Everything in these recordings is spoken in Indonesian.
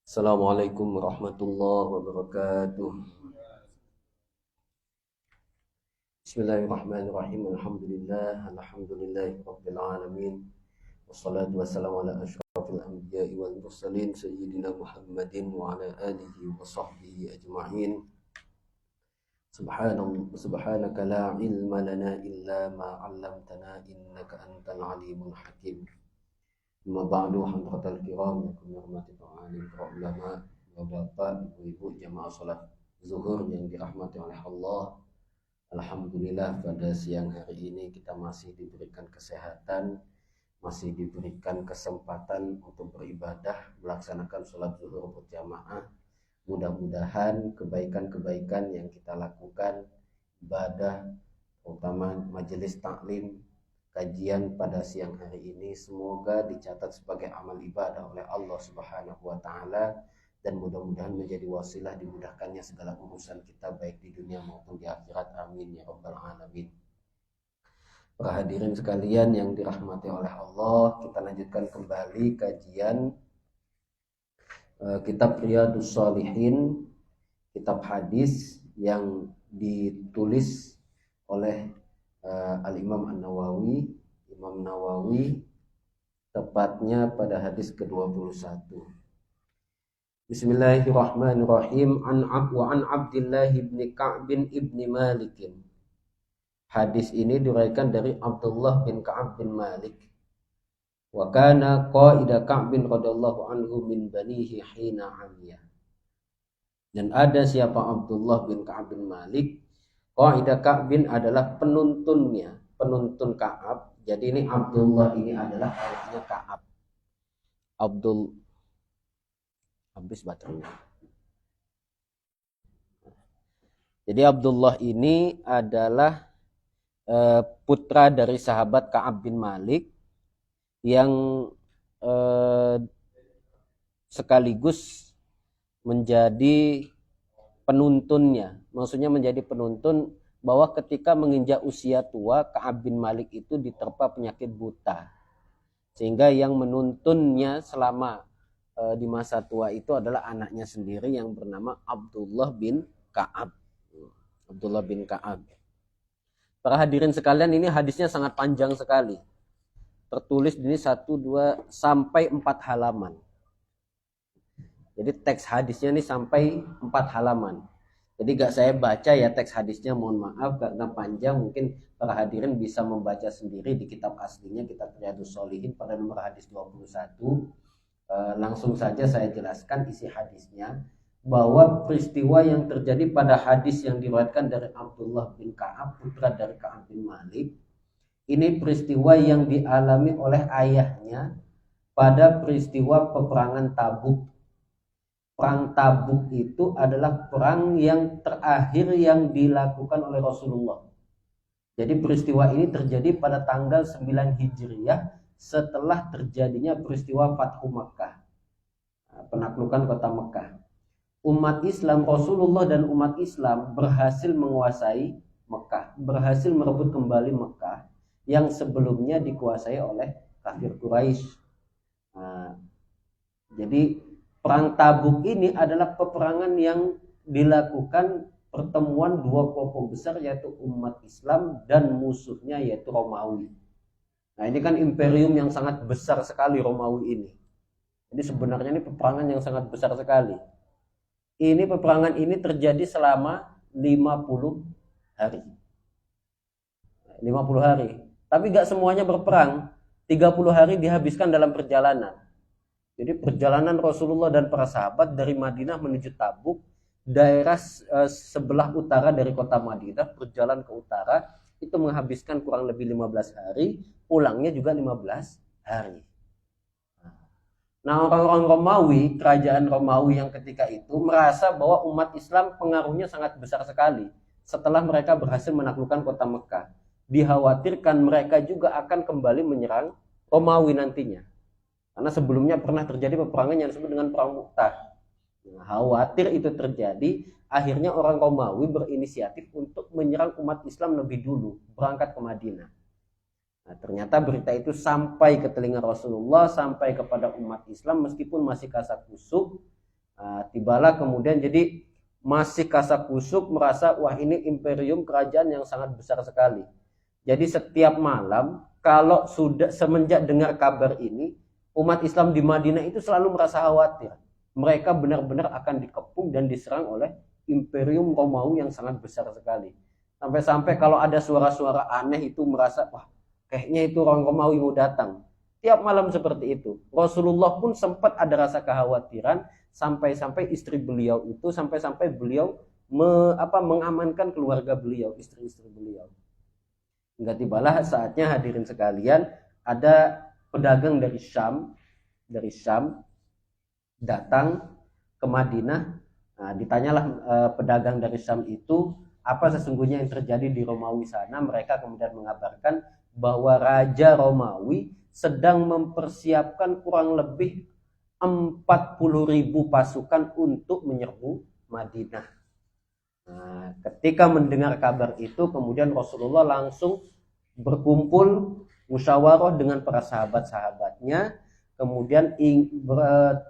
Assalamualaikum warahmatullahi wabarakatuh. Bismillahirrahmanirrahim. Alhamdulillahi rabbil alamin. Wassalatu wassalamu ala asyrafil anbiya'i wal mursalin sayyidina Muhammadin wa ala alihi wa sahbihi ajma'in. Subhanaka la ilma lana illa ma 'allamtana innaka antal alimul hakim. Amma ba'du, hadratal kiram, yang kami hormati para alim, para ulama, bapak, ibu-ibu, jamaah salat zuhur yang dirahmati oleh Allah. Alhamdulillah pada siang hari ini kita masih diberikan kesehatan, masih diberikan kesempatan untuk beribadah, melaksanakan salat zuhur berjamaah. Mudah-mudahan kebaikan-kebaikan yang kita lakukan, ibadah, terutama majelis taklim, kajian pada siang hari ini, semoga dicatat sebagai amal ibadah oleh Allah Subhanahu wa taala dan mudah-mudahan menjadi wasilah dimudahkannya segala urusan kita baik di dunia maupun di akhirat. Amin ya rabbal alamin. Para hadirin sekalian yang dirahmati oleh Allah, kita lanjutkan kembali kajian kitab Riyadhus Shalihin, kitab hadis yang ditulis oleh Al-Imam An-Nawawi, Imam Nawawi, tepatnya pada hadis ke-21. Bismillahirrahmanirrahim. An Abdullah bin Ka'b bin Malik. Hadis ini diriwayatkan dari Abdullah bin Ka'ab bin Malik. Wa kana qaida Ka'b radhiyallahu anhu min banihi hina amiya. Dan ada siapa Abdullah bin Ka'ab bin Malik, Qaidah Ka'bin adalah penuntunnya, penuntun Ka'ab. Jadi ini Abdullah ini adalah anaknya Ka'ab. Habis baterainya. Jadi Abdullah ini adalah putra dari sahabat Ka'ab bin Malik yang sekaligus menjadi penuntunnya. Maksudnya menjadi penuntun bahwa ketika menginjak usia tua, Ka'ab bin Malik itu diterpa penyakit buta. Sehingga yang menuntunnya selama di masa tua itu adalah anaknya sendiri yang bernama Abdullah bin Ka'ab. Abdullah bin Ka'ab. Para hadirin sekalian, ini hadisnya sangat panjang sekali. Tertulis di sini 1, 2, sampai 4 halaman. Jadi teks hadisnya ini sampai 4 halaman. Jadi gak saya baca ya teks hadisnya, mohon maaf karena panjang. Mungkin para hadirin bisa membaca sendiri di kitab aslinya, kitab Riyadhus Shalihin pada nomor hadis 21. Langsung saja saya jelaskan isi hadisnya, bahwa peristiwa yang terjadi pada hadis yang diriwayatkan dari Abdullah bin Ka'ab, putra dari Ka'ab bin Malik, ini peristiwa yang dialami oleh ayahnya pada peristiwa peperangan Tabuk. Perang Tabuk itu adalah perang yang terakhir yang dilakukan oleh Rasulullah. Jadi peristiwa ini terjadi pada tanggal 9 Hijriah setelah terjadinya peristiwa Fathu Makkah, penaklukan kota Mekah. Umat Islam, Rasulullah dan umat Islam berhasil menguasai Mekah, berhasil merebut kembali Mekah yang sebelumnya dikuasai oleh kafir Quraisy. Jadi Perang Tabuk ini adalah peperangan yang dilakukan pertemuan dua kelompok besar, yaitu umat Islam dan musuhnya yaitu Romawi. Nah, ini kan imperium yang sangat besar sekali Romawi ini. Jadi sebenarnya ini peperangan yang sangat besar sekali. Ini peperangan ini terjadi selama 50 hari. 50 hari. Tapi gak semuanya berperang. 30 hari dihabiskan dalam perjalanan. Jadi perjalanan Rasulullah dan para sahabat dari Madinah menuju Tabuk, daerah sebelah utara dari kota Madinah, berjalan ke utara, itu menghabiskan kurang lebih 15 hari, pulangnya juga 15 hari. Nah, orang-orang Romawi, kerajaan Romawi yang ketika itu merasa bahwa umat Islam pengaruhnya sangat besar sekali setelah mereka berhasil menaklukkan kota Mekah. Dikhawatirkan mereka juga akan kembali menyerang Romawi nantinya. Karena sebelumnya pernah terjadi peperangan yang disebut dengan Perang Mu'tah. Nah, khawatir itu terjadi, akhirnya orang Romawi berinisiatif untuk menyerang umat Islam lebih dulu, berangkat ke Madinah. Nah, ternyata berita itu sampai ke telinga Rasulullah, sampai kepada umat Islam meskipun masih kasakusuk. Tibalah kemudian jadi masih kasakusuk merasa wah ini imperium kerajaan yang sangat besar sekali. Jadi setiap malam kalau sudah semenjak dengar kabar ini, umat Islam di Madinah itu selalu merasa khawatir. Mereka benar-benar akan dikepung dan diserang oleh imperium Romawi yang sangat besar sekali. Sampai-sampai kalau ada suara-suara aneh itu merasa wah kayaknya itu orang Romawi mau datang. Tiap malam seperti itu. Rasulullah pun sempat ada rasa kekhawatiran sampai-sampai istri beliau itu sampai-sampai beliau mengamankan keluarga beliau, istri-istri beliau. Hingga tibalah saatnya hadirin sekalian ada pedagang dari Syam datang ke Madinah. Ditanyalah pedagang dari Syam itu apa sesungguhnya yang terjadi di Romawi sana. Mereka kemudian mengabarkan bahwa Raja Romawi sedang mempersiapkan kurang lebih 40.000 pasukan untuk menyerbu Madinah. Ketika mendengar kabar itu, kemudian Rasulullah langsung berkumpul musyawarah dengan para sahabat-sahabatnya. Kemudian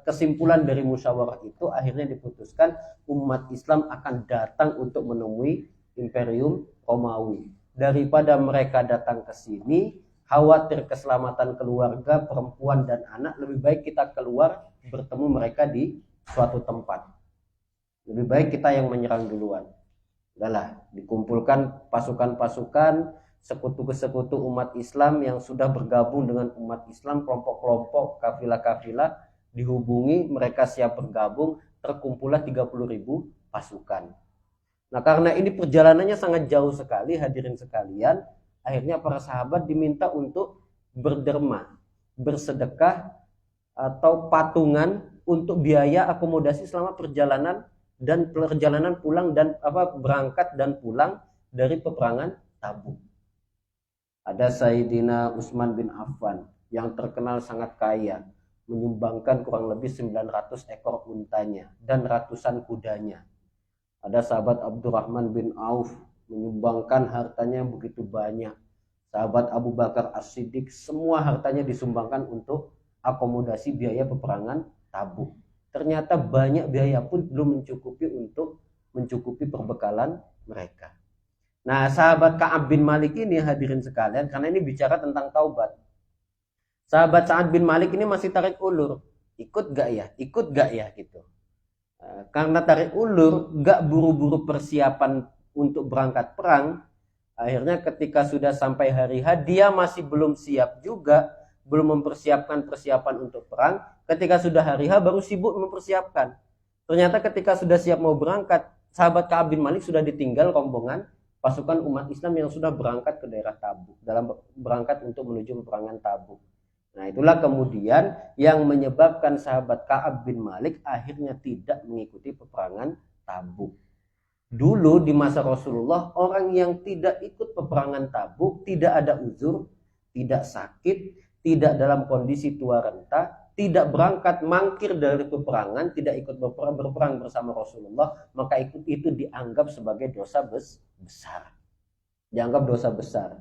kesimpulan dari musyawarah itu akhirnya diputuskan umat Islam akan datang untuk menemui imperium Romawi. Daripada mereka datang ke sini khawatir keselamatan keluarga, perempuan dan anak, lebih baik kita keluar bertemu mereka di suatu tempat. Lebih baik kita yang menyerang duluan. Udahlah, dikumpulkan pasukan-pasukan, sekutu-sekutu umat Islam yang sudah bergabung dengan umat Islam, kelompok-kelompok, kafilah-kafilah dihubungi, mereka siap bergabung, terkumpullah 30.000 pasukan. Nah, karena ini perjalanannya sangat jauh sekali, hadirin sekalian, akhirnya para sahabat diminta untuk berderma, bersedekah atau patungan untuk biaya akomodasi selama perjalanan pulang dan berangkat dan pulang dari peperangan Tabuk. Ada Sayyidina Utsman bin Affan yang terkenal sangat kaya, menyumbangkan kurang lebih 900 ekor untanya dan ratusan kudanya. Ada sahabat Abdurrahman bin Auf menyumbangkan hartanya yang begitu banyak. Sahabat Abu Bakar As-Siddiq semua hartanya disumbangkan untuk akomodasi biaya peperangan Tabuk. Ternyata banyak biaya pun belum mencukupi perbekalan mereka. Nah, sahabat Ka'ab bin Malik ini hadirin sekalian, karena ini bicara tentang taubat. Sahabat Sa'ad bin Malik ini masih tarik ulur. Ikut gak ya gitu. Karena tarik ulur, gak buru-buru persiapan untuk berangkat perang. Akhirnya ketika sudah sampai hari H, dia masih belum siap juga, belum mempersiapkan persiapan untuk perang. Ketika sudah hari H baru sibuk mempersiapkan. Ternyata ketika sudah siap mau berangkat, sahabat Ka'ab bin Malik sudah ditinggal rombongan pasukan umat Islam yang sudah berangkat ke daerah Tabuk, dalam berangkat untuk menuju peperangan Tabuk. Nah, itulah kemudian yang menyebabkan sahabat Ka'ab bin Malik akhirnya tidak mengikuti peperangan Tabuk. Dulu di masa Rasulullah, orang yang tidak ikut peperangan Tabuk tidak ada uzur, tidak sakit, tidak dalam kondisi tua renta, tidak berangkat mangkir dari peperangan, tidak ikut berperang bersama Rasulullah, maka itu dianggap sebagai dosa besar. Dianggap dosa besar.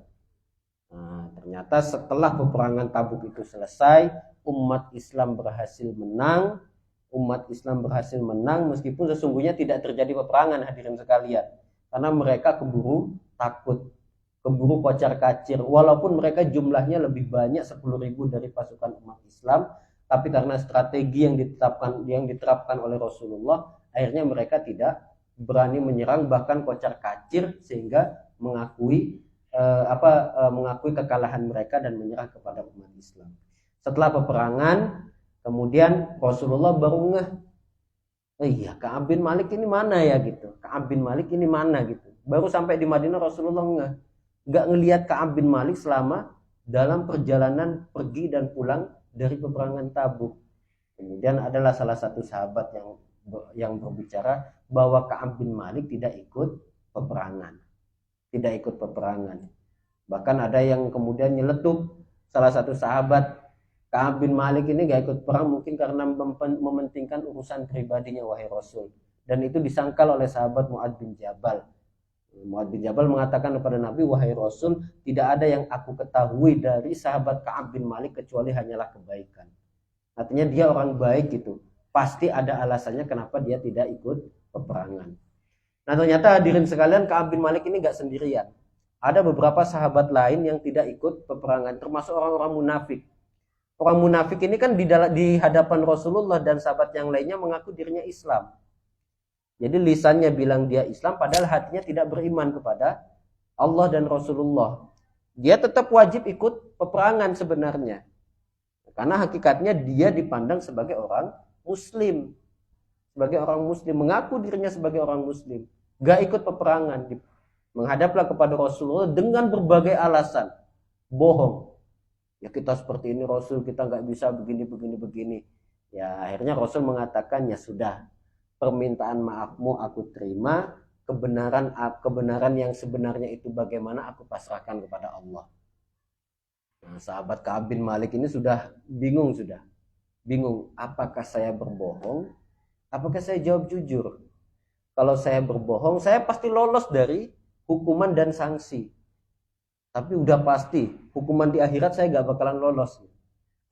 Nah, ternyata setelah peperangan Tabuk itu selesai, umat Islam berhasil menang. Umat Islam berhasil menang meskipun sesungguhnya tidak terjadi peperangan, hadirin sekalian. Karena mereka keburu takut, keburu kocar-kacir. Walaupun mereka jumlahnya lebih banyak 10.000 dari pasukan umat Islam, tapi karena strategi yang diterapkan oleh Rasulullah, akhirnya mereka tidak berani menyerang, bahkan kocar-kacir sehingga mengakui kekalahan mereka dan menyerah kepada umat Islam. Setelah peperangan, kemudian Rasulullah baru ngeh, iya Ka'ab bin Malik ini mana ya gitu. Ka'ab bin Malik ini mana gitu. Baru sampai di Madinah Rasulullah ngeh, nggak ngelihat Ka'ab bin Malik selama dalam perjalanan pergi dan pulang dari peperangan Tabuk. Kemudian adalah salah satu sahabat yang berbicara bahwa Ka'ab bin Malik tidak ikut peperangan. Bahkan ada yang kemudian nyeletuk salah satu sahabat, Ka'ab bin Malik ini gak ikut perang mungkin karena mementingkan urusan pribadinya wahai Rasul. Dan itu disangkal oleh sahabat Mu'adz bin Jabal. Mu'adz bin Jabal mengatakan kepada Nabi, wahai Rasul, tidak ada yang aku ketahui dari sahabat Ka'ab bin Malik kecuali hanyalah kebaikan. Artinya dia orang baik gitu. pasti ada alasannya kenapa dia tidak ikut peperangan. Nah ternyata hadirin sekalian, Ka'ab bin Malik ini gak sendirian. Ada beberapa sahabat lain yang tidak ikut peperangan, termasuk orang-orang munafik. Orang munafik ini kan di hadapan Rasulullah dan sahabat yang lainnya mengaku dirinya Islam. Jadi lisannya bilang dia Islam, padahal hatinya tidak beriman kepada Allah dan Rasulullah. Dia tetap wajib ikut peperangan sebenarnya. Karena hakikatnya dia dipandang sebagai orang Muslim. Sebagai orang Muslim, mengaku dirinya sebagai orang Muslim. Gak ikut peperangan. Menghadaplah kepada Rasulullah dengan berbagai alasan. Bohong. Ya kita seperti ini Rasul, kita nggak bisa begini. Ya akhirnya Rasul mengatakan, ya sudah, permintaan maafmu aku terima, kebenaran yang sebenarnya itu bagaimana aku pasrahkan kepada Allah. Nah, sahabat Ka'ab bin Malik ini sudah bingung. Apakah saya berbohong? Apakah saya jawab jujur? Kalau saya berbohong, saya pasti lolos dari hukuman dan sanksi. Tapi udah pasti hukuman di akhirat saya gak bakalan lolos.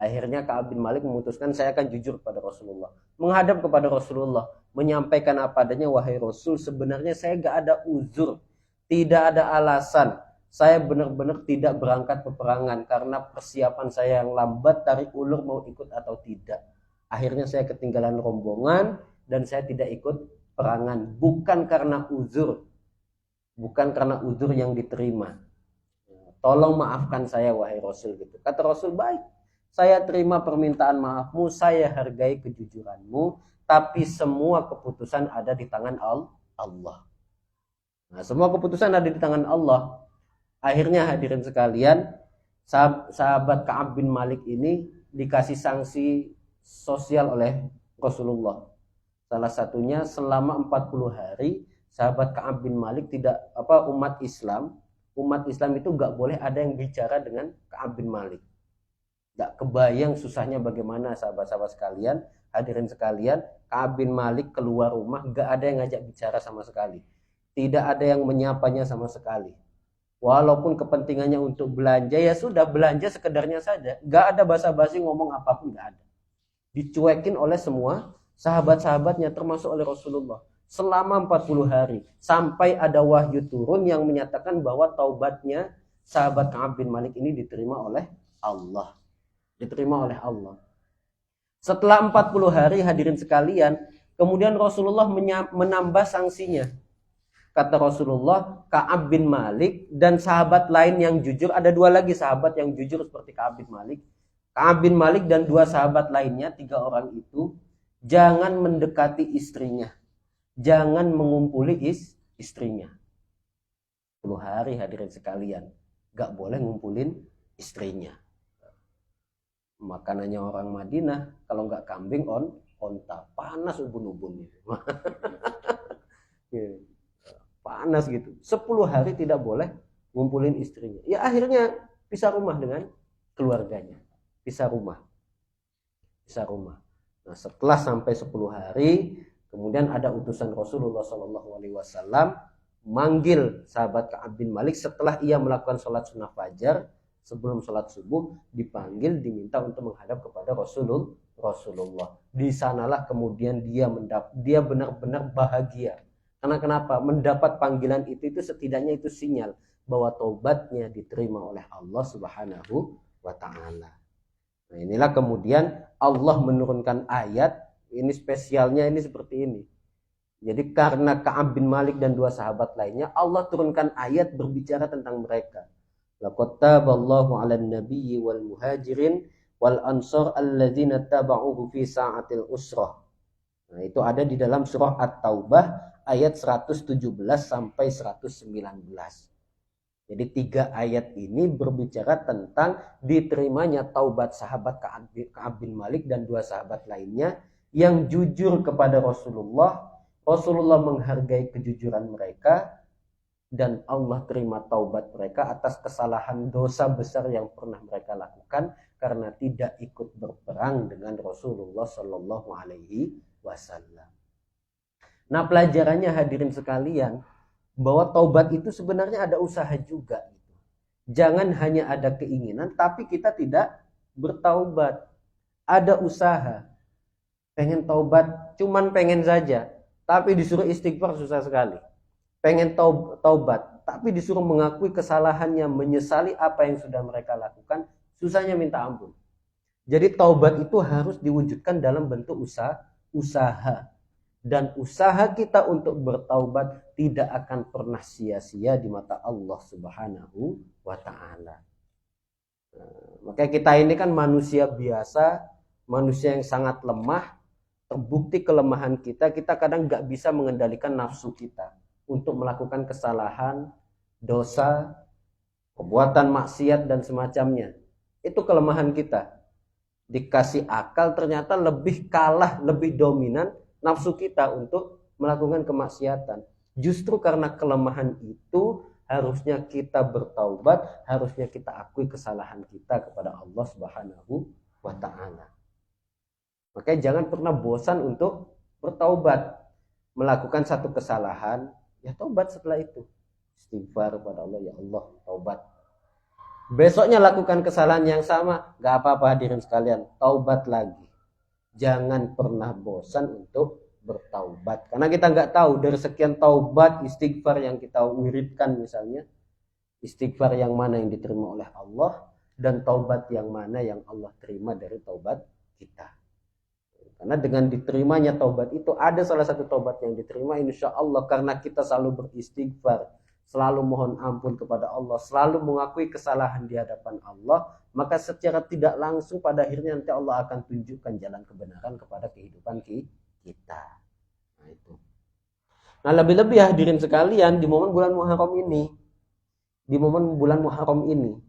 Akhirnya Ka'ab bin Malik memutuskan, saya akan jujur kepada Rasulullah. Menghadap kepada Rasulullah, menyampaikan apa adanya, wahai Rasul, sebenarnya saya gak ada uzur, tidak ada alasan. Saya benar-benar tidak berangkat peperangan karena persiapan saya yang lambat, tarik ulur mau ikut atau tidak. Akhirnya saya ketinggalan rombongan dan saya tidak ikut perangan, bukan karena uzur yang diterima. Tolong maafkan saya wahai Rasul gitu. Kata Rasul, baik, saya terima permintaan maafmu, saya hargai kejujuranmu, tapi semua keputusan ada di tangan Allah. Nah, semua keputusan ada di tangan Allah. Akhirnya hadirin sekalian, sahabat Ka'ab bin Malik ini dikasih sanksi sosial oleh Rasulullah. Salah satunya selama 40 hari sahabat Ka'ab bin Malik umat Islam itu gak boleh ada yang bicara dengan Ka'ab bin Malik. Gak kebayang susahnya bagaimana sahabat-sahabat sekalian, hadirin sekalian, Ka'ab bin Malik keluar rumah gak ada yang ngajak bicara sama sekali. Tidak ada yang menyapanya sama sekali. Walaupun kepentingannya untuk belanja, ya sudah belanja sekedarnya saja. Gak ada basa-basi ngomong apapun, gak ada. Dicuekin oleh semua sahabat-sahabatnya termasuk oleh Rasulullah. Selama 40 hari. Sampai ada wahyu turun yang menyatakan bahwa taubatnya sahabat Ka'ab bin Malik ini diterima oleh Allah. Diterima oleh Allah. Setelah 40 hari hadirin sekalian, kemudian Rasulullah menambah sanksinya. Kata Rasulullah, Ka'ab bin Malik dan sahabat lain yang jujur, ada dua lagi sahabat yang jujur seperti Ka'ab bin Malik. Ka'ab bin Malik dan dua sahabat lainnya, 3 orang itu, jangan mendekati istrinya. Jangan mengumpuli istrinya. 10 hari hadirin sekalian, gak boleh ngumpulin istrinya. Makanannya orang Madinah, kalau gak kambing onta, panas ubun-ubun itu. Panas gitu. 10 hari tidak boleh ngumpulin istrinya. Ya akhirnya pisah rumah dengan keluarganya. Pisah rumah. Nah, setelah sampai 10 hari, kemudian ada utusan Rasulullah SAW manggil sahabat Ka'ab bin Malik setelah ia melakukan sholat sunnah fajar, sebelum sholat subuh, dipanggil, diminta untuk menghadap kepada Rasulullah. Di sanalah kemudian dia benar-benar bahagia. Karena kenapa? Mendapat panggilan itu setidaknya itu sinyal bahwa taubatnya diterima oleh Allah Subhanahu wa taala. Nah, inilah kemudian Allah menurunkan ayat, ini spesialnya ini seperti ini. Jadi karena Ka'ab bin Malik dan 2 sahabat lainnya, Allah turunkan ayat berbicara tentang mereka. Laqad taballahu 'alan nabiyyi wal muhajirin wal ansar alladzina tabauhu fi sa'atil usrah. Nah, itu ada di dalam surah At-Taubah ayat 117 sampai 119. Jadi 3 ayat ini berbicara tentang diterimanya taubat sahabat Ka'ab bin Malik dan 2 sahabat lainnya yang jujur kepada Rasulullah. Rasulullah menghargai kejujuran mereka dan Allah terima taubat mereka atas kesalahan dosa besar yang pernah mereka lakukan karena tidak ikut berperang dengan Rasulullah Shallallahu Alaihi Wasallam. Nah, pelajarannya hadirin sekalian, bahwa taubat itu sebenarnya ada usaha juga. Jangan hanya ada keinginan tapi kita tidak bertaubat. Ada usaha. Pengen taubat, cuman pengen saja, tapi disuruh istighfar susah sekali. Pengen taubat, tapi disuruh mengakui kesalahannya, menyesali apa yang sudah mereka lakukan, susahnya minta ampun. Jadi taubat itu harus diwujudkan dalam bentuk usaha. Dan usaha kita untuk bertaubat tidak akan pernah sia-sia di mata Allah Subhanahu wa Ta'ala. Makanya kita ini kan manusia biasa, manusia yang sangat lemah. Terbukti kelemahan kita kadang nggak bisa mengendalikan nafsu kita untuk melakukan kesalahan, dosa, perbuatan maksiat dan semacamnya. Itu kelemahan kita. Dikasih akal ternyata lebih kalah, lebih dominan nafsu kita untuk melakukan kemaksiatan. Justru karena kelemahan itu harusnya kita bertaubat, harusnya kita akui kesalahan kita kepada Allah Subhanahu wa Ta'ala. Makanya jangan pernah bosan untuk bertaubat. Melakukan satu kesalahan, ya taubat setelah itu. Istighfar kepada Allah, ya Allah, taubat. Besoknya lakukan kesalahan yang sama, gak apa-apa hadirin sekalian, taubat lagi. Jangan pernah bosan untuk bertaubat. Karena kita nggak tahu dari sekian taubat, istighfar yang kita wiridkan misalnya, istighfar yang mana yang diterima oleh Allah, dan taubat yang mana yang Allah terima dari taubat kita. Karena dengan diterimanya taubat itu, ada salah satu taubat yang diterima insya Allah karena kita selalu beristighfar, selalu mohon ampun kepada Allah, selalu mengakui kesalahan di hadapan Allah, maka secara tidak langsung pada akhirnya nanti Allah akan tunjukkan jalan kebenaran kepada kehidupan kita. Nah itu. Nah lebih-lebih hadirin sekalian di momen bulan Muharram ini, di momen bulan Muharram ini,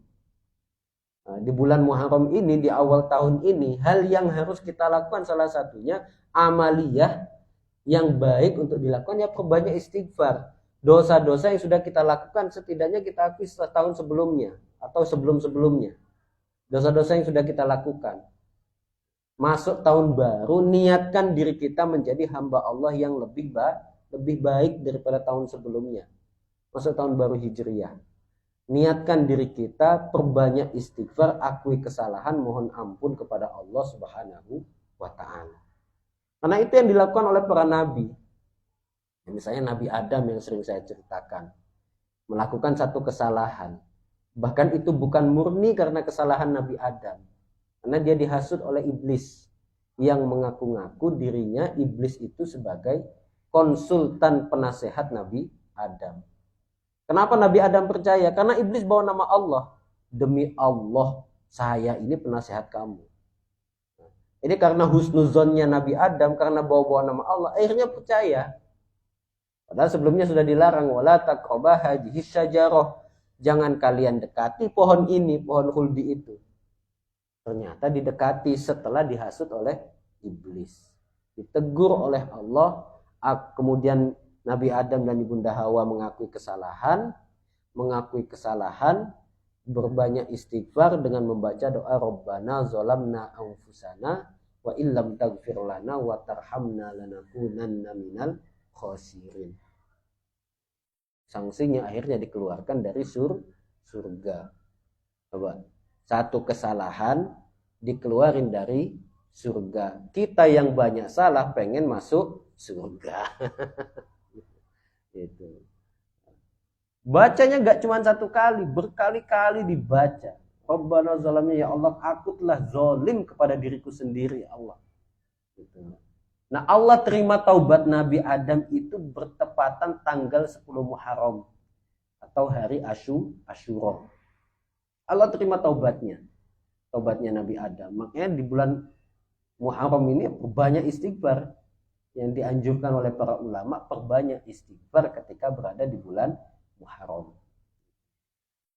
di bulan Muharram ini, di awal tahun ini, hal yang harus kita lakukan salah satunya amaliyah yang baik untuk dilakukan ya perbanyak istighfar. Dosa-dosa yang sudah kita lakukan setidaknya kita akui setahun sebelumnya atau sebelum-sebelumnya. Dosa-dosa yang sudah kita lakukan. Masuk tahun baru, niatkan diri kita menjadi hamba Allah yang lebih baik daripada tahun sebelumnya. Masuk tahun baru Hijriyah. Niatkan diri kita, perbanyak istighfar, akui kesalahan, mohon ampun kepada Allah Subhanahu wa Ta'ala. Karena itu yang dilakukan oleh para nabi. Misalnya Nabi Adam yang sering saya ceritakan, melakukan satu kesalahan. Bahkan itu bukan murni karena kesalahan Nabi Adam. Karena dia dihasut oleh iblis yang mengaku-ngaku dirinya iblis itu sebagai konsultan penasehat Nabi Adam. Kenapa Nabi Adam percaya? Karena iblis bawa nama Allah. Demi Allah, saya ini penasehat kamu. Ini karena husnuzonnya Nabi Adam, karena bawa nama Allah, akhirnya percaya. Padahal sebelumnya sudah dilarang, wala taqrabah hadhihi syajarah. Jangan kalian dekati pohon ini, pohon khuldi itu. Ternyata didekati setelah dihasut oleh iblis. Ditegur oleh Allah, kemudian Nabi Adam dan Ibunda Hawa mengakui kesalahan, berbanyak istighfar dengan membaca doa Rabbana zalamna anfusana wa illam taghfir lana wa tarhamna lanakunanna minal khasirin. Sanksinya akhirnya dikeluarkan dari surga. Coba, satu kesalahan dikeluarin dari surga. Kita yang banyak salah pengen masuk surga. Itu. Bacanya nggak cuma satu kali, berkali-kali dibaca. Rabbana zalamna, ya Allah, aku telah zalim kepada diriku sendiri, ya Allah. Gitu. Nah, Allah terima taubat Nabi Adam itu bertepatan tanggal 10 Muharram atau hari Asyura. Allah terima taubatnya Nabi Adam. Makanya di bulan Muharram ini banyak istighfar. Yang dianjurkan oleh para ulama, perbanyak istighfar ketika berada di bulan Muharram.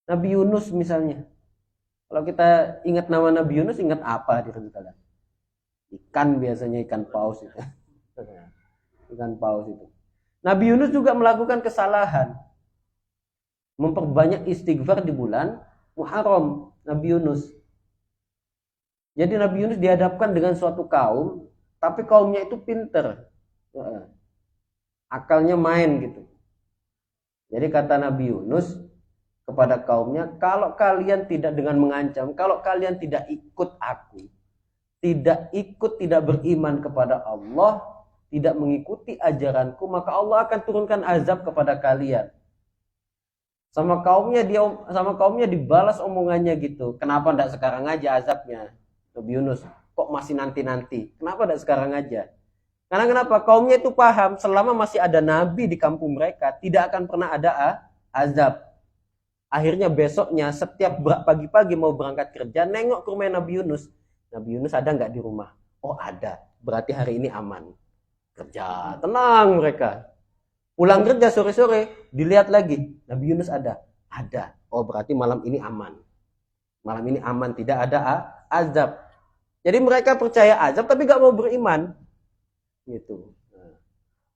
Nabi Yunus misalnya. Kalau kita ingat nama Nabi Yunus, ingat apa di kalian? Ikan, biasanya ikan paus itu. Ikan paus itu. Nabi Yunus juga melakukan kesalahan. Memperbanyak istighfar di bulan Muharram, Nabi Yunus. Jadi Nabi Yunus dihadapkan dengan suatu kaum, tapi kaumnya itu pinter. Akalnya main gitu. Jadi kata Nabi Yunus kepada kaumnya, kalau kalian tidak dengan mengancam, kalau kalian tidak ikut aku, tidak ikut, tidak beriman kepada Allah, tidak mengikuti ajaranku, maka Allah akan turunkan azab kepada kalian. Sama kaumnya dibalas omongannya gitu. Kenapa tidak sekarang aja azabnya? Nabi Yunus, kok masih nanti-nanti? Kenapa tidak sekarang aja? Karena kenapa? Kaumnya itu paham selama masih ada nabi di kampung mereka, tidak akan pernah ada azab. Akhirnya besoknya setiap pagi-pagi mau berangkat kerja, nengok ke rumah Nabi Yunus. Nabi Yunus ada nggak di rumah? Oh ada, berarti hari ini aman. Kerja, tenang mereka. Pulang kerja sore-sore, dilihat lagi, Nabi Yunus ada. Ada. Oh berarti malam ini aman. Malam ini aman, tidak ada azab. Jadi mereka percaya azab tapi gak mau beriman. Gitu. Nah,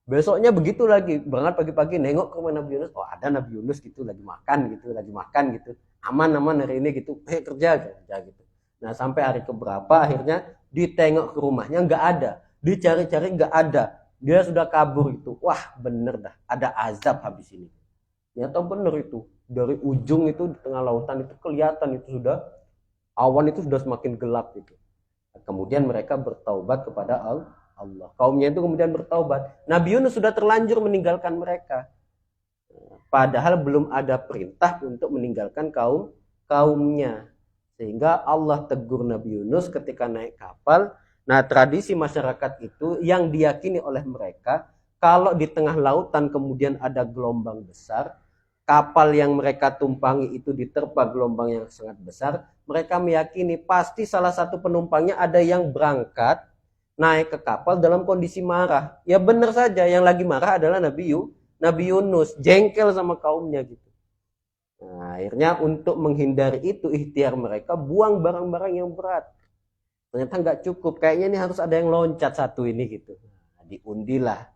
besoknya begitu lagi, berangkat pagi-pagi nengok ke rumah Nabi Yunus. Oh ada Nabi Yunus gitu, lagi makan gitu. Aman hari ini gitu. Kerja gitu. Nah sampai hari keberapa akhirnya ditengok ke rumahnya nggak ada. Dicari-cari nggak ada. Dia sudah kabur itu. Wah bener dah, ada azab habis ini. Ternyata bener itu. Dari ujung itu di tengah lautan itu kelihatan itu sudah awan itu sudah semakin gelap gitu. Kemudian mereka bertaubat kepada Allah. Kaumnya itu kemudian bertaubat. Nabi Yunus sudah terlanjur meninggalkan mereka. Padahal belum ada perintah untuk meninggalkan kaumnya. Sehingga Allah tegur Nabi Yunus ketika naik kapal. Nah, tradisi masyarakat itu yang diyakini oleh mereka, kalau di tengah lautan kemudian ada gelombang besar, kapal yang mereka tumpangi itu diterpa gelombang yang sangat besar, mereka meyakini pasti salah satu penumpangnya ada yang berangkat naik ke kapal dalam kondisi marah. Ya benar saja, yang lagi marah adalah Nabi Yunus, jengkel sama kaumnya gitu. Nah, akhirnya untuk menghindari itu ikhtiar mereka buang barang-barang yang berat. Ternyata nggak cukup, kayaknya ini harus ada yang loncat satu ini gitu. Nah, diundilah,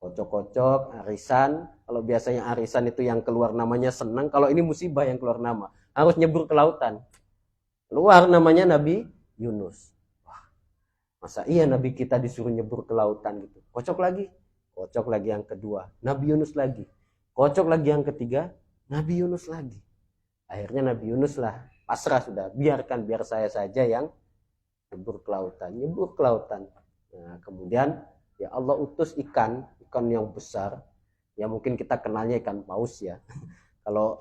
kocok-kocok, arisan. Kalau biasanya arisan itu yang keluar namanya senang, kalau ini musibah yang keluar nama, harus nyebur ke lautan. Keluar namanya Nabi Yunus. Wah, masa iya Nabi kita disuruh nyebur ke lautan gitu? Kocok lagi yang kedua, Nabi Yunus lagi. Kocok lagi yang ketiga, Nabi Yunus lagi. Akhirnya Nabi Yunus lah pasrah sudah, biar saya saja yang nyebur ke lautan. Nah, kemudian ya Allah utus ikan yang besar. Ya mungkin kita kenalnya ikan paus ya. Kalau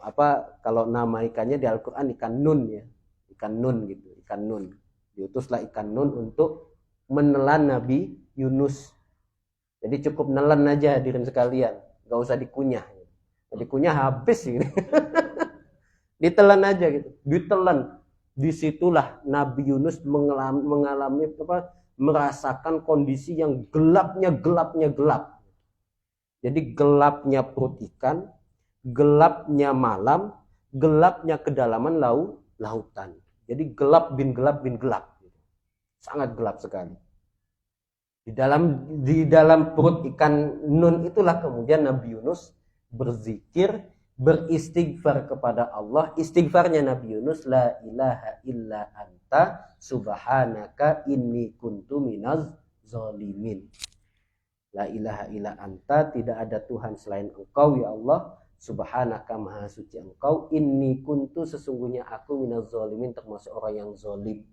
nama ikannya di Al-Qur'an ikan nun ya. Ikan nun gitu, ikan nun. Diutuslah ikan nun untuk menelan Nabi Yunus. Jadi cukup nelan aja hadirin sekalian, enggak usah dikunyah. Dikunyah habis ini. Ditelan aja gitu, ditelan. Disitulah Nabi Yunus mengalami merasakan kondisi yang gelapnya gelap. Jadi gelapnya perut ikan, gelapnya malam, gelapnya kedalaman lautan. Jadi gelap bin gelap. Sangat gelap sekali. Di dalam perut ikan nun itulah kemudian Nabi Yunus berzikir, beristighfar kepada Allah. Istighfarnya Nabi Yunus, la ilaha illa anta subhanaka inni kuntu minaz zalimin. La ilaha illa anta, tidak ada Tuhan selain engkau ya Allah, subhanaka maha suci engkau, inni kuntu sesungguhnya aku minaz zalimin termasuk orang yang zalim.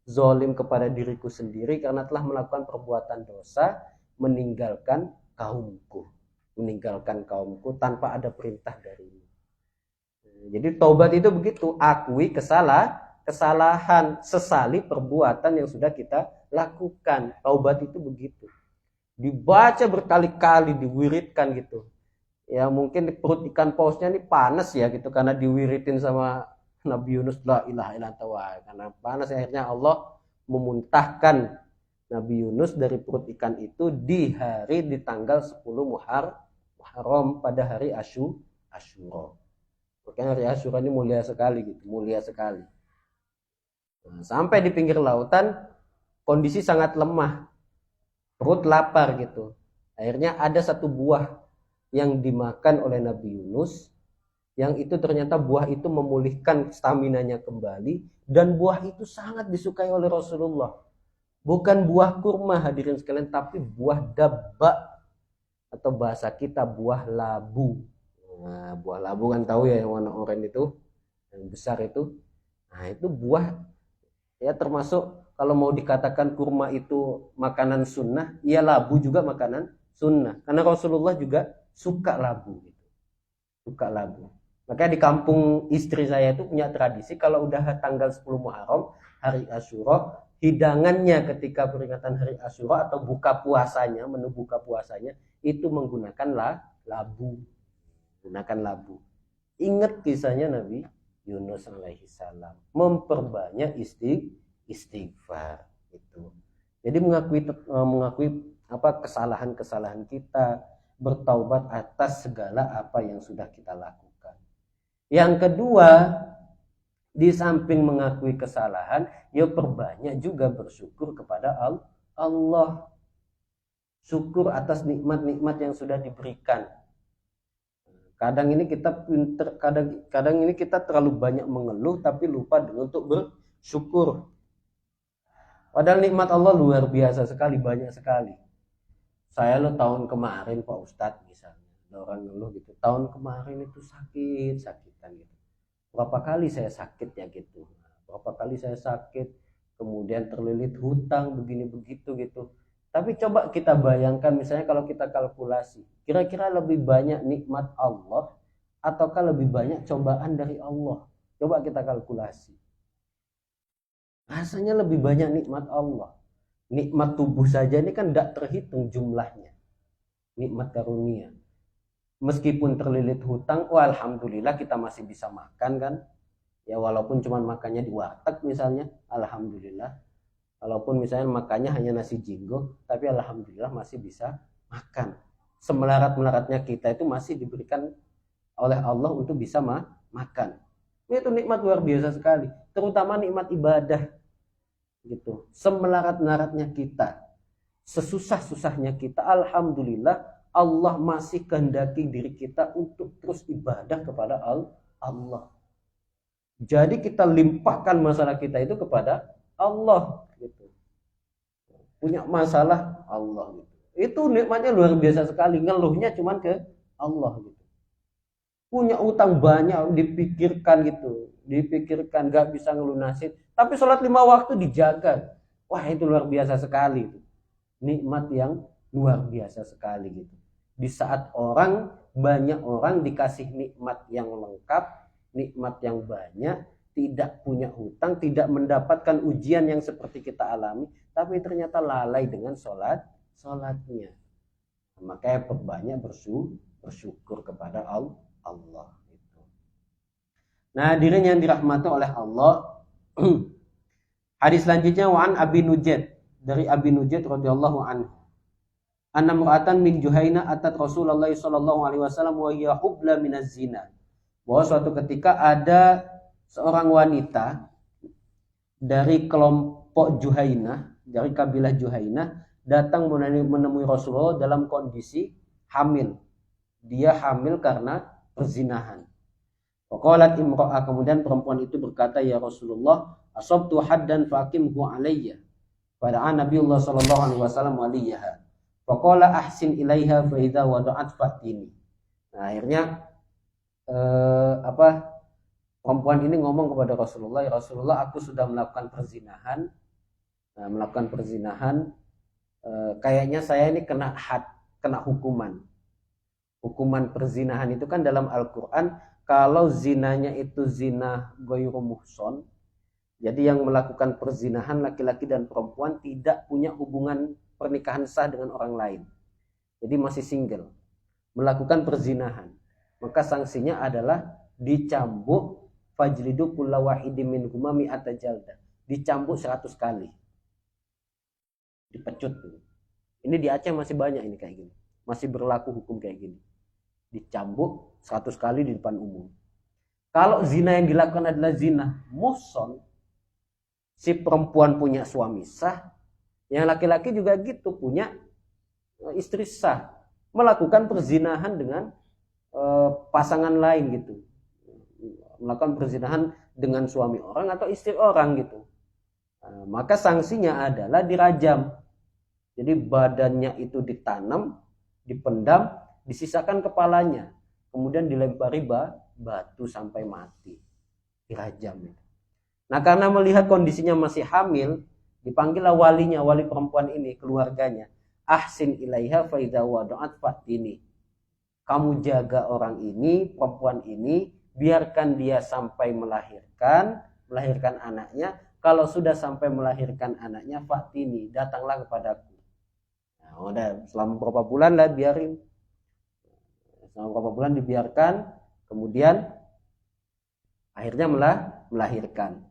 Zalim kepada diriku sendiri karena telah melakukan perbuatan dosa, meninggalkan kaumku tanpa ada perintah darimu. Jadi taubat itu begitu, akui kesalahan, sesali perbuatan yang sudah kita lakukan. Taubat itu begitu. Dibaca berkali-kali, diwiridkan gitu. Ya mungkin di perut ikan pausnya ini panas ya gitu karena diwiridin sama Nabi Yunus, la ilaha illa anta, karena panas akhirnya Allah memuntahkan Nabi Yunus dari perut ikan itu di tanggal 10 Muharram pada hari Asyura. Makanya hari Asyura ini mulia sekali. Nah, sampai di pinggir lautan kondisi sangat lemah, perut lapar gitu. Akhirnya ada satu buah yang dimakan oleh Nabi Yunus, yang itu ternyata buah itu memulihkan staminanya kembali, dan buah itu sangat disukai oleh Rasulullah. Bukan buah kurma hadirin sekalian, tapi buah dabba, atau bahasa kita buah labu. Nah, buah labu kan tahu ya, yang warna oranye itu, yang besar itu. Nah, itu buah ya termasuk kalau mau dikatakan kurma itu makanan sunnah, ya labu juga makanan sunnah. Karena Rasulullah juga suka labu gitu. Suka labu. Maka di kampung istri saya itu punya tradisi kalau udah tanggal 10 Muharram, hari Asyura, hidangannya ketika peringatan hari Asyura atau buka puasanya, menu buka puasanya itu menggunakan labu. Gunakan labu. Ingat kisahnya Nabi Yunus alaihi salam, memperbanyak istighfar itu. Jadi mengakui kesalahan-kesalahan kita, bertaubat atas segala apa yang sudah kita lakukan. Yang kedua, di samping mengakui kesalahan, ya perbanyak juga bersyukur kepada Allah. Syukur atas nikmat-nikmat yang sudah diberikan. Kadang ini kita pinter, kadang ini kita terlalu banyak mengeluh tapi lupa untuk bersyukur. Padahal nikmat Allah luar biasa sekali, banyak sekali. Saya tahun kemarin Pak Ustadz misalnya, ada orang ngeluh gitu, tahun kemarin itu sakitan gitu. Berapa kali saya sakit ya gitu. Berapa kali saya sakit, kemudian terlilit hutang begini begitu gitu. Tapi coba kita bayangkan misalnya kalau kita kalkulasi, kira-kira lebih banyak nikmat Allah ataukah lebih banyak cobaan dari Allah? Coba kita kalkulasi. Rasanya lebih banyak nikmat Allah. Nikmat tubuh saja ini kan tidak terhitung jumlahnya. Nikmat karunia. Meskipun terlilit hutang, alhamdulillah kita masih bisa makan kan. Ya walaupun cuma makannya di warteg misalnya, alhamdulillah. Walaupun misalnya makannya hanya nasi jinggo, tapi alhamdulillah masih bisa makan. Semelarat-melaratnya kita itu masih diberikan oleh Allah untuk bisa makan. Itu nikmat luar biasa sekali, terutama nikmat ibadah. Gitu. Semelarat-melaratnya kita, sesusah-susahnya kita, alhamdulillah Allah masih kehendaki diri kita untuk terus ibadah kepada Allah. Jadi kita limpahkan masalah kita itu kepada Allah gitu. Punya masalah Allah gitu. Itu nikmatnya luar biasa sekali, ngeluhnya cuman ke Allah gitu. Punya utang banyak dipikirkan gitu, gak bisa ngelunasin, tapi sholat 5 waktu dijaga. Wah itu luar biasa sekali itu. Nikmat yang luar biasa sekali gitu. Di saat banyak orang dikasih nikmat yang lengkap, nikmat yang banyak, tidak punya hutang, tidak mendapatkan ujian yang seperti kita alami, tapi ternyata lalai dengan sholatnya. Makanya perbanyak bersyukur kepada Allah. Gitu. Nah, hadirin yang dirahmati oleh Allah, hadis selanjutnya wa an Abi Nujaid, dari Abi Nujaid radhiyallahu anhu. Anna mu'atan min Juhaina atat Rasulullah sallallahu alaihi wasallam wa hiya hubla minaz zina. Bahwa suatu ketika ada seorang wanita dari kelompok Juhainah, dari kabilah Juhainah, datang menemui Rasulullah dalam kondisi hamil. Dia hamil karena perzinahan. Faqalat imra'ah, kemudian perempuan itu berkata, ya Rasulullah, asabtu haddan faqimhu alayya. Fada'a Nabiullah sallallahu alaihi wasallam waliyaha. Faqala ahsin ilaiha fa idza wada'at fatini. Nah, akhirnya perempuan ini ngomong kepada Rasulullah, ya Rasulullah, aku sudah melakukan perzinahan. Kayaknya saya ini kena hukuman. Hukuman perzinahan itu kan dalam Al-Quran, kalau zinanya itu zina ghairu muhson, jadi yang melakukan perzinahan laki-laki dan perempuan tidak punya hubungan pernikahan sah dengan orang lain, jadi masih single, melakukan perzinahan, maka sanksinya adalah dicambuk, fajlidu kulla wahidin minhuma mi'ata jaldah, dicambuk 100 kali, dipecut. Ini di Aceh masih banyak ini kayak gini, masih berlaku hukum kayak gini, dicambuk 100 kali di depan umum. Kalau zina yang dilakukan adalah zina muhson, si perempuan punya suami sah, yang laki-laki juga gitu, punya istri sah, melakukan perzinahan dengan pasangan lain gitu, melakukan perzinahan dengan suami orang atau istri orang gitu, maka sanksinya adalah dirajam. Jadi badannya itu ditanam, dipendam, disisakan kepalanya, kemudian dilempari batu sampai mati, dirajam. Nah, karena melihat kondisinya masih hamil Dipanggillah walinya, wali perempuan ini, keluarganya. Ahsin ilaiha fa idza wada'at fatini. Kamu jaga orang ini, perempuan ini, biarkan dia sampai melahirkan anaknya. Kalau sudah sampai melahirkan anaknya, fatini, datanglah kepadaku. Nah, udah selama berapa bulan lah biarin. Selama berapa bulan dibiarkan, kemudian akhirnya melahirkan.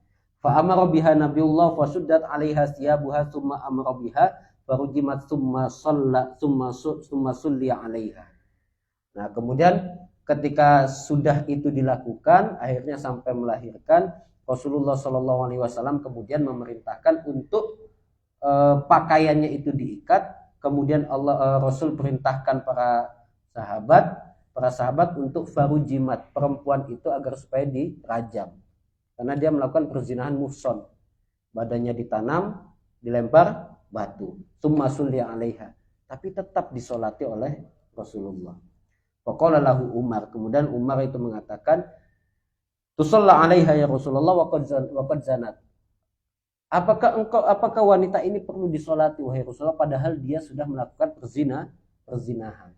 Fa amara biha Nabiullah fa suddat 'alaiha siyabuha tsumma amara biha farujimat tsumma shalla tsumma sulli 'alaiha. Nah, kemudian ketika sudah itu dilakukan, akhirnya sampai melahirkan, Rasulullah Shallallahu Alaihi Wasallam kemudian memerintahkan untuk pakaiannya itu diikat. Kemudian Rasul perintahkan para sahabat untuk farujimat, perempuan itu agar supaya dirajam. Karena dia melakukan perzinahan muhson. Badannya ditanam, dilempar batu. Tsumma sulli 'alaiha. Tapi tetap disolati oleh Rasulullah. Faqala lahu Umar. Kemudian Umar itu mengatakan, "Tusalla 'alaiha ya Rasulullah wa qad zanat." Apakah wanita ini perlu disolati wahai Rasulullah padahal dia sudah melakukan perzinahan?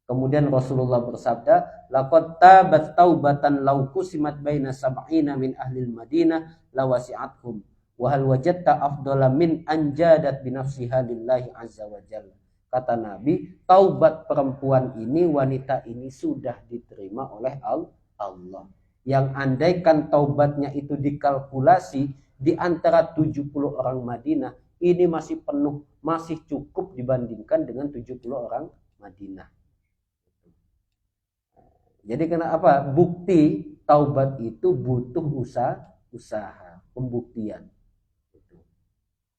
Kemudian Rasulullah bersabda, "Laqad tabat taubatan law qusimat baina sab'ina min ahlil Madinah lawasi'athum wa hal wajadta afdala min anjadat bi nafsiha lillahi azza wa jalla." Kata Nabi, taubat perempuan ini, wanita ini sudah diterima oleh Allah. Yang andaikan taubatnya itu dikalkulasi di antara 70 orang Madinah, ini masih penuh, masih cukup dibandingkan dengan 70 orang Madinah. Jadi kenapa? Bukti taubat itu butuh usaha, pembuktian.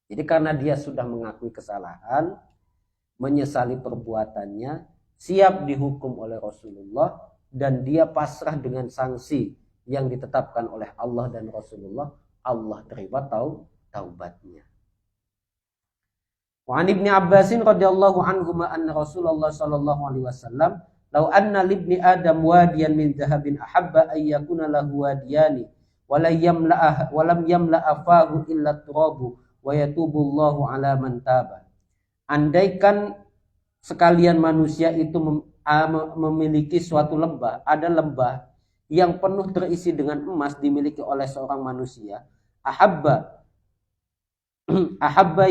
Jadi karena dia sudah mengakui kesalahan, menyesali perbuatannya, siap dihukum oleh Rasulullah, dan dia pasrah dengan sanksi yang ditetapkan oleh Allah dan Rasulullah, Allah terima taubatnya. Wa an Ibnu Abbasin radhiyallahu anhuma anna Rasulullah sallallahu alaihi wasallam law anna libni adam wadiyan min dhahabin ahabba ay yakuna lahu wadiyani wa lam yamla'a fahu illa turabu wa yatubullahu ala man taba. Andaikan sekalian manusia itu memiliki suatu lembah, ada lembah yang penuh terisi dengan emas dimiliki oleh seorang manusia, ahabba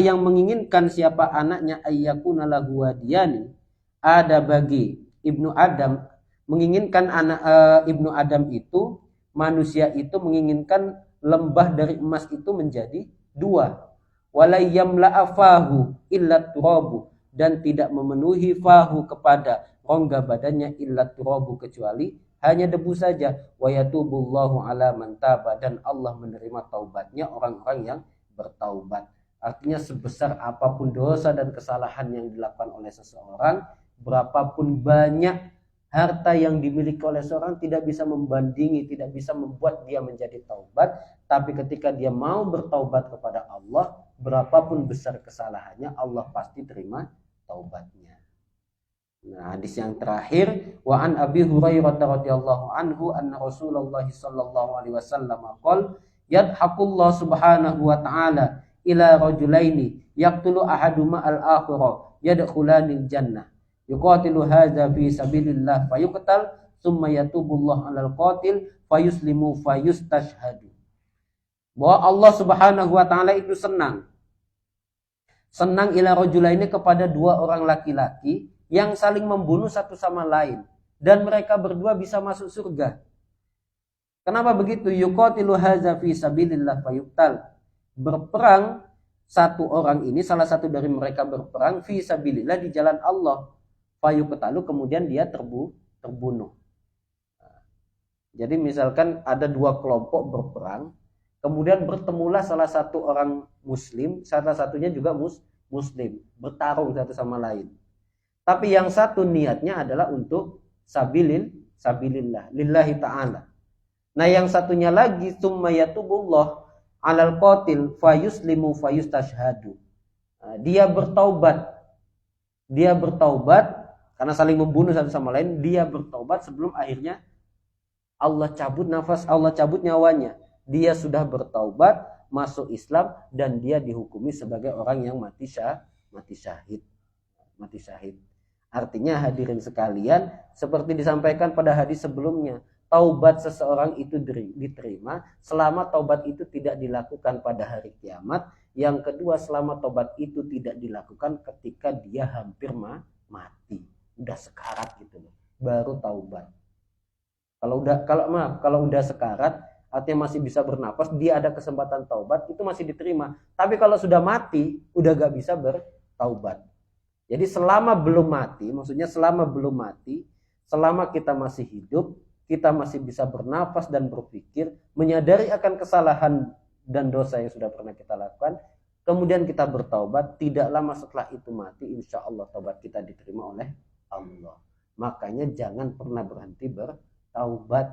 yang menginginkan siapa anaknya ayyakuna lahu wadiyani, ada bagi Ibnu Adam, menginginkan anak Ibnu Adam itu, manusia itu menginginkan lembah dari emas itu menjadi dua. Wala yamla'a fahu illa turabu, dan tidak memenuhi fahu kepada rongga badannya illa turabu kecuali hanya debu saja. Wa yatubullahu ala man taba, dan Allah menerima taubatnya orang-orang yang bertaubat. Artinya sebesar apapun dosa dan kesalahan yang dilakukan oleh seseorang, berapapun banyak harta yang dimiliki oleh seorang, tidak bisa membandingi, tidak bisa membuat dia menjadi taubat. Tapi ketika dia mau bertaubat kepada Allah, berapapun besar kesalahannya, Allah pasti terima taubatnya. Nah, hadis yang terakhir, wa an Abi Hurairah radhiyallahu anhu anna Rasulullah sallallahu alaihi wasallam qala, yadhaqullahu subhanahu wa ta'ala ila rajulaini yaqtulu ahaduma al-akhirah yadkhulanil jannah. Yuqatilu hadza fi sabilillah fayuqtal tsumma yatubullah 'alal qatil fayuslimu fayustashhadu. Bahwa Allah Subhanahu wa taala itu senang ila rajulaini kepada dua orang laki-laki yang saling membunuh satu sama lain, dan mereka berdua bisa masuk surga. Kenapa begitu? Yuqatilu hadza fi sabilillah fayuqtal. Berperang satu orang ini, salah satu dari mereka berperang fi sabilillah, di jalan Allah. Fayuqtalu, kemudian dia terbunuh. Jadi misalkan ada dua kelompok berperang, kemudian bertemulah salah satu orang muslim, salah satunya juga muslim, bertarung satu sama lain. Tapi yang satu niatnya adalah untuk sabilillah, lillahi ta'ala. Nah yang satunya lagi, tsumma yatubullah 'alal qatil fayuslimu fayustashhadu. Dia bertaubat karena saling membunuh satu sama lain, dia bertaubat sebelum akhirnya Allah cabut nafas, Allah cabut nyawanya. Dia sudah bertaubat, masuk Islam dan dia dihukumi sebagai orang yang mati syahid. Artinya hadirin sekalian, seperti disampaikan pada hadis sebelumnya, taubat seseorang itu diterima selama taubat itu tidak dilakukan pada hari kiamat. Yang kedua, selama taubat itu tidak dilakukan ketika dia hampir mati, udah sekarat gitu loh, baru taubat. Kalau udah sekarat, artinya masih bisa bernapas, dia ada kesempatan taubat, itu masih diterima. Tapi kalau sudah mati, udah gak bisa bertaubat. Jadi selama belum mati, maksudnya selama belum mati, selama kita masih hidup, kita masih bisa bernapas dan berpikir, menyadari akan kesalahan dan dosa yang sudah pernah kita lakukan, kemudian kita bertaubat, tidak lama setelah itu mati, insya Allah taubat kita diterima oleh Allah. Makanya jangan pernah berhenti bertaubat.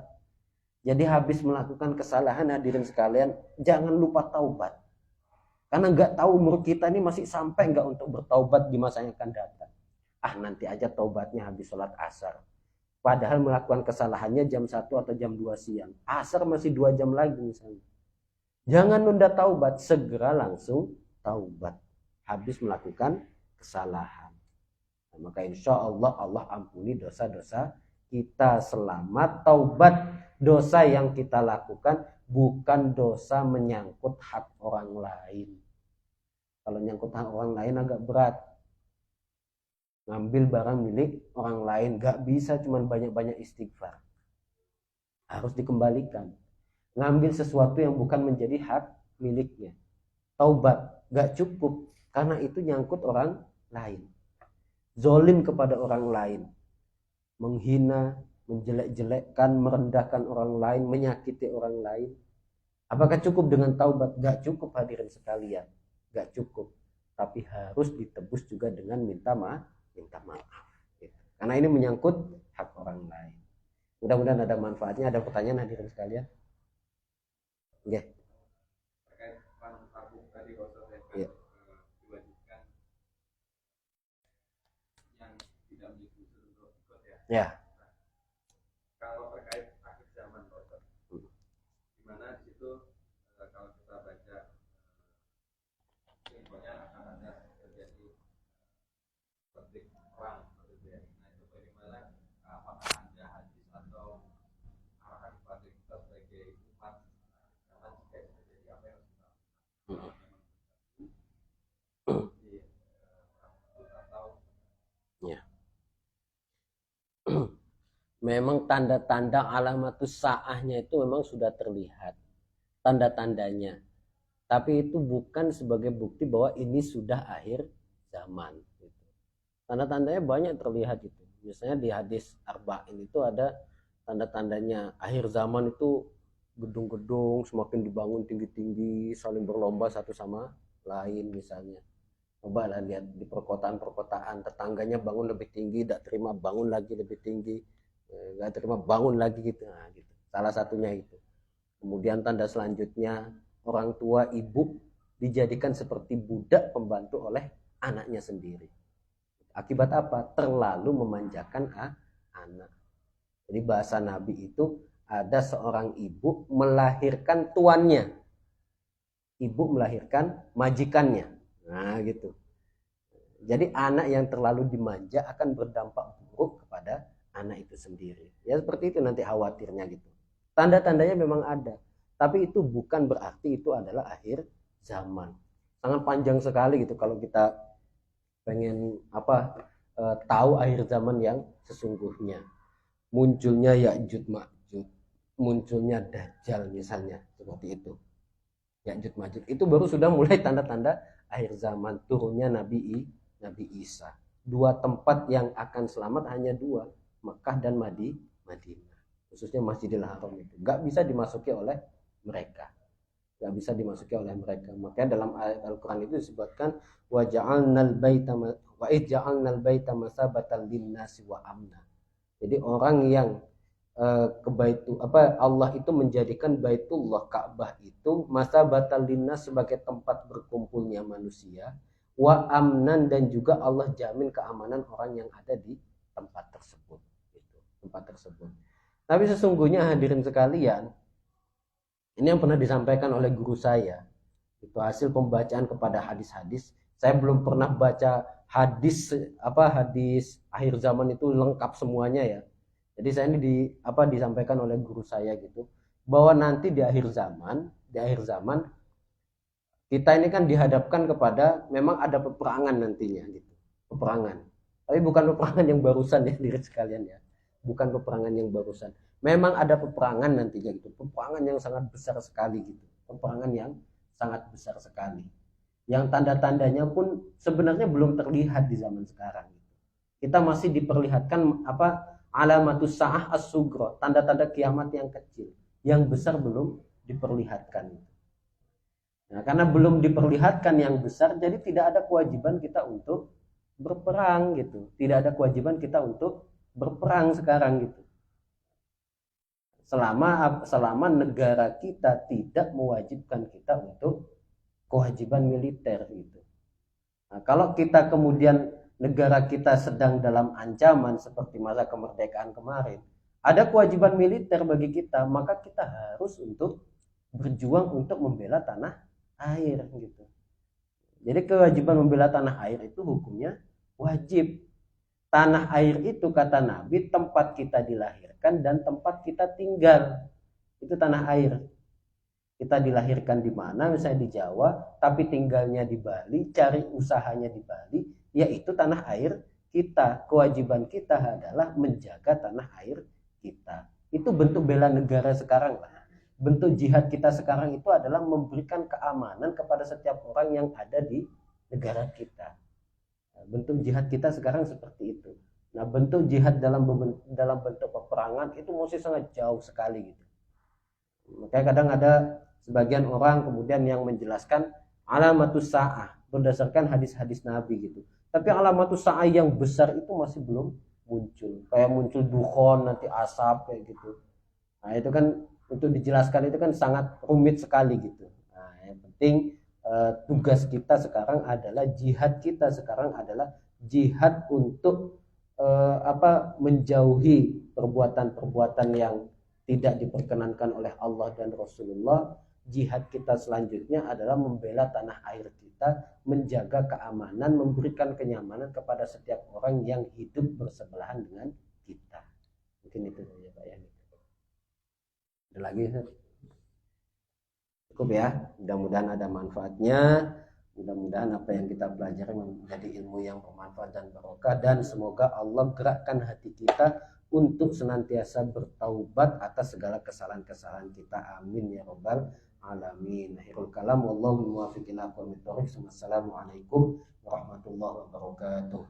Jadi habis melakukan kesalahan, hadirin sekalian, jangan lupa taubat. Karena nggak tahu umur kita ini masih sampai nggak untuk bertaubat di masa yang akan datang. Nanti aja taubatnya habis sholat asar. Padahal melakukan kesalahannya jam 1 atau jam 2 siang. Asar masih 2 jam lagi misalnya. Jangan nunda taubat, segera langsung taubat. Habis melakukan kesalahan. Nah, maka insya Allah Allah ampuni dosa-dosa kita, selamat taubat dosa yang kita lakukan, bukan dosa menyangkut hak orang lain. Kalau nyangkut hak orang lain agak berat. Ngambil barang milik orang lain gak bisa cuman banyak-banyak istighfar. Harus dikembalikan. Ngambil sesuatu yang bukan menjadi hak miliknya. Taubat gak cukup karena itu nyangkut orang lain. Zolim kepada orang lain. Menghina, menjelek-jelekkan, merendahkan orang lain, menyakiti orang lain. Apakah cukup dengan taubat? Gak cukup hadirin sekalian. Gak cukup. Tapi harus ditebus juga dengan minta maaf. Karena ini menyangkut hak orang lain. Mudah-mudahan ada manfaatnya. Ada pertanyaan hadirin sekalian? Oke. Terkait manfaat tadi ya. diwajibkan yang tidak memiliki unsur untuk ikut ya. Ya. Kalau terkait akhir zaman di mana di situ kalau kita baca infonya akan ada terjadi konflik perang gitu ya. Nah itu bagaimana, apakah ada hadis atau arahan kepada kita sebagai umat karena jika itu terjadi apa yang harus kita Ya. Memang tanda-tanda alamatus sa'ahnya itu memang sudah terlihat, tanda-tandanya. Tapi itu bukan sebagai bukti bahwa ini sudah akhir zaman. Tanda-tandanya banyak terlihat itu. Misalnya di hadis Arba'in itu ada tanda-tandanya akhir zaman itu gedung-gedung semakin dibangun tinggi-tinggi, saling berlomba satu sama lain misalnya. Coba lah lihat di perkotaan-perkotaan, tetangganya bangun lebih tinggi, tidak terima bangun lagi lebih tinggi, nggak terima bangun lagi gitu. Nah, gitu. Salah satunya itu. Kemudian tanda selanjutnya, orang tua ibu dijadikan seperti budak pembantu oleh anaknya sendiri. Akibat apa? Terlalu memanjakan anak. Jadi bahasa Nabi itu ada seorang ibu melahirkan tuannya. Ibu melahirkan majikannya. Nah gitu. Jadi anak yang terlalu dimanja akan berdampak buruk kepada anak itu sendiri. Ya seperti itu nanti khawatirnya gitu. Tanda-tandanya memang ada. Tapi itu bukan berarti itu adalah akhir zaman. Sangat panjang sekali gitu kalau kita pengen tahu akhir zaman yang sesungguhnya. Munculnya Ya'juj Ma'juj, munculnya Dajjal misalnya, seperti itu. Ya'juj Ma'juj itu baru sudah mulai tanda-tanda akhir zaman, turunnya Nabi Isa. Dua tempat yang akan selamat hanya dua, Mekah dan Madinah. Khususnya Masjidil Haram itu nggak bisa dimasuki oleh mereka. Nggak bisa dimasuki oleh mereka. Makanya dalam ayat Al-Quran itu disebutkan wa ja'alnal baita masabatan linnasi wa amna. Jadi orang yang Allah itu menjadikan Baitullah Ka'bah itu masabatan linnas sebagai tempat berkumpulnya manusia, wa amnan, dan juga Allah jamin keamanan orang yang ada di tempat tersebut. Tapi sesungguhnya hadirin sekalian, ini yang pernah disampaikan oleh guru saya. Itu hasil pembacaan kepada hadis-hadis. Saya belum pernah baca hadis hadis akhir zaman itu lengkap semuanya ya. Jadi saya ini disampaikan oleh guru saya gitu, bahwa nanti di akhir zaman kita ini kan dihadapkan kepada memang ada peperangan nantinya gitu. Peperangan. Tapi bukan peperangan yang barusan ya diri sekalian ya. Bukan peperangan yang barusan. Memang ada peperangan nantinya gitu. Peperangan yang sangat besar sekali gitu. Peperangan yang sangat besar sekali. Yang tanda-tandanya pun sebenarnya belum terlihat di zaman sekarang. Kita masih diperlihatkan alamatus sa'ah as-sugro, tanda-tanda kiamat yang kecil. Yang besar belum diperlihatkan. Nah, karena belum diperlihatkan yang besar, jadi tidak ada kewajiban kita untuk berperang gitu. Tidak ada kewajiban kita untuk berperang sekarang gitu. Selama negara kita tidak mewajibkan kita untuk kewajiban militer gitu. Nah, kalau kita kemudian negara kita sedang dalam ancaman seperti masa kemerdekaan kemarin, ada kewajiban militer bagi kita, maka kita harus untuk berjuang untuk membela tanah air gitu. Jadi kewajiban membela tanah air itu hukumnya wajib. Tanah air itu kata Nabi tempat kita dilahirkan dan tempat kita tinggal. Itu tanah air. Kita dilahirkan di mana, misalnya di Jawa, tapi tinggalnya di Bali, cari usahanya di Bali, yaitu tanah air kita. Kewajiban kita adalah menjaga tanah air kita. Itu bentuk bela negara sekarang lah. Bentuk jihad kita sekarang itu adalah memberikan keamanan kepada setiap orang yang ada di negara kita. Bentuk jihad kita sekarang seperti itu. Nah, bentuk jihad dalam bentuk peperangan itu masih sangat jauh sekali gitu. Makanya kadang ada sebagian orang kemudian yang menjelaskan alamatus sa'ah berdasarkan hadis-hadis Nabi gitu. Tapi alamatus sa'ah yang besar itu masih belum muncul. Kayak muncul dukhon, nanti asap kayak gitu. Nah, itu kan untuk dijelaskan itu kan sangat rumit sekali gitu. Nah, yang penting tugas kita sekarang adalah jihad kita sekarang adalah jihad untuk menjauhi perbuatan-perbuatan yang tidak diperkenankan oleh Allah dan Rasulullah. Jihad kita selanjutnya adalah membela tanah air kita, menjaga keamanan, memberikan kenyamanan kepada setiap orang yang hidup bersebelahan dengan kita. Mungkin itu saja Pak ya. Ada lagi Ustaz? Cukup ya, mudah-mudahan ada manfaatnya, mudah-mudahan apa yang kita pelajari menjadi ilmu yang bermanfaat dan barokah, dan semoga Allah gerakkan hati kita untuk senantiasa bertaubat atas segala kesalahan-kesalahan kita. Amin ya rabbal alamin. Akhirul kalam, wallahu muwaffiq ila aqwamit thoriq. Wassalamualaikum warahmatullahi wabarakatuh.